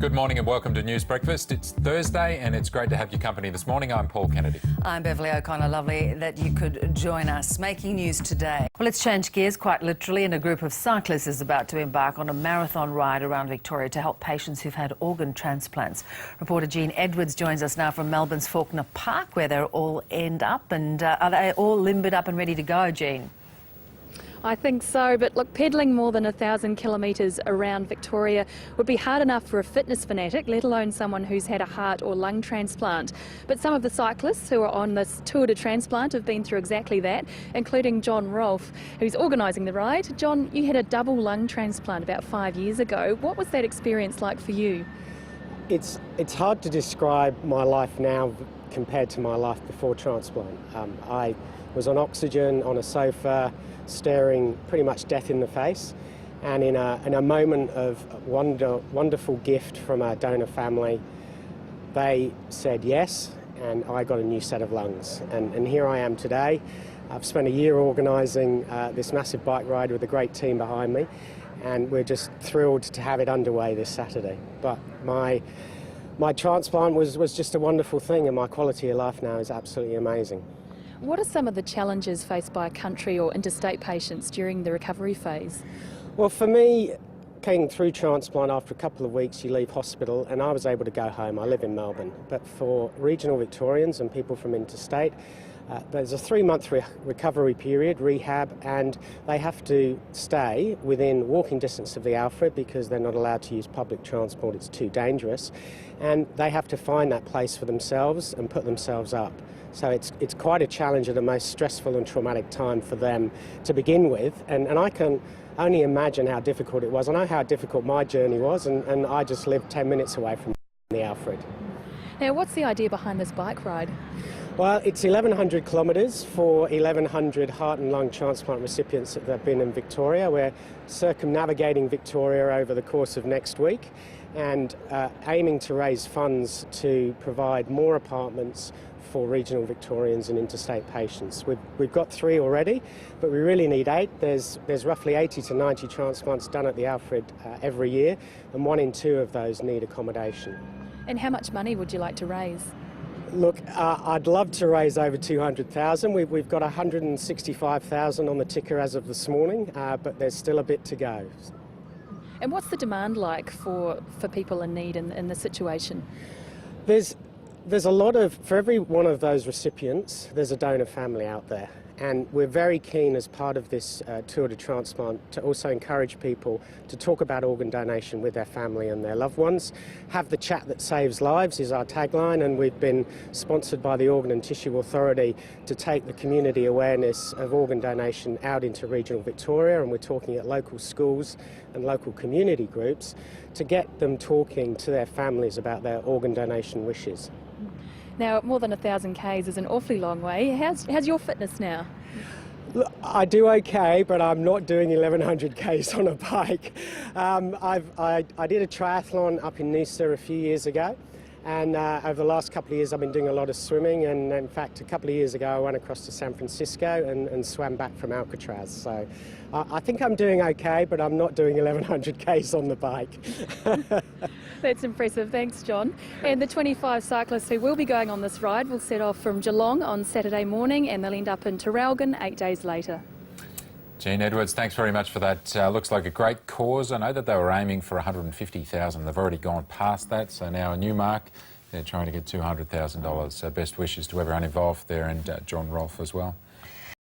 Good morning and welcome to News Breakfast. It's Thursday and it's great to have your company this morning. I'm Paul Kennedy. I'm Beverly O'Connor. Lovely that you could join us. Making news today. Well, let's change gears quite literally, and a group of cyclists is about to embark on a marathon ride around Victoria to help patients who've had organ transplants. Reporter Jean Edwards joins us now from Melbourne's Faulkner Park, where they'll all end up. And are they all limbered up and ready to go, Jean? I think so, but look, pedalling more than 1,000 kilometres around Victoria would be hard enough for a fitness fanatic, let alone someone who's had a heart or lung transplant. But some of the cyclists who are on this Tour de Transplant have been through exactly that, including John Rolfe, who's organising the ride. John, you had a double lung transplant about 5 years ago. What was that experience like for you? It's hard to describe my life now compared to my life before transplant. I was on oxygen, on a sofa, staring pretty much death in the face, and in a moment of wonderful gift from our donor family, they said yes, and I got a new set of lungs. And here I am today. I've spent a year organising this massive bike ride with a great team behind me, and we're just thrilled to have it underway this Saturday. But my transplant was just a wonderful thing, and my quality of life now is absolutely amazing. What are some of the challenges faced by country or interstate patients during the recovery phase? Well, for me, came through transplant after a couple of weeks, you leave hospital, and I was able to go home. I live in Melbourne. But for regional Victorians and people from interstate, there's a 3-month recovery period, rehab, and they have to stay within walking distance of the Alfred because they're not allowed to use public transport, it's too dangerous, and they have to find that place for themselves and put themselves up. So it's quite a challenge at the most stressful and traumatic time for them to begin with, and I can only imagine how difficult it was. I know how difficult my journey was, and I just lived 10 minutes away from the Alfred. Now, what's the idea behind this bike ride? Well, it's 1,100 kilometres for 1,100 heart and lung transplant recipients that have been in Victoria. We're circumnavigating Victoria over the course of next week and aiming to raise funds to provide more apartments for regional Victorians and interstate patients. We've got 3 already, but we really need 8. There's roughly 80 to 90 transplants done at the Alfred every year, and 1 in 2 of those need accommodation. And how much money would you like to raise? Look, I'd love to raise over 200,000. We've got 165,000 on the ticker as of this morning, but there's still a bit to go. And what's the demand like for people in need in this situation? There's a lot of, for every one of those recipients, there's a donor family out there. And we're very keen as part of this Tour de Transplant to also encourage people to talk about organ donation with their family and their loved ones. Have the chat that saves lives is our tagline, and we've been sponsored by the Organ and Tissue Authority to take the community awareness of organ donation out into regional Victoria, and we're talking at local schools and local community groups to get them talking to their families about their organ donation wishes. Now, more than 1,000 Ks is an awfully long way. How's your fitness now? Look, I do okay, but I'm not doing 1,100 Ks on a bike. I did a triathlon up in Noosa a few years ago, and over the last couple of years I've been doing a lot of swimming, and in fact a couple of years ago I went across to San Francisco and swam back from Alcatraz. So I think I'm doing okay, but I'm not doing 1,100 Ks on the bike. That's impressive. Thanks, John. And the 25 cyclists who will be going on this ride will set off from Geelong on Saturday morning, and they'll end up in Traralgon 8 days later. Jean Edwards, thanks very much for that. Looks like a great cause. I know that they were aiming for 150,000. They've already gone past that, so now a new mark. They're trying to get $200,000. So best wishes to everyone involved there, and John Rolfe as well.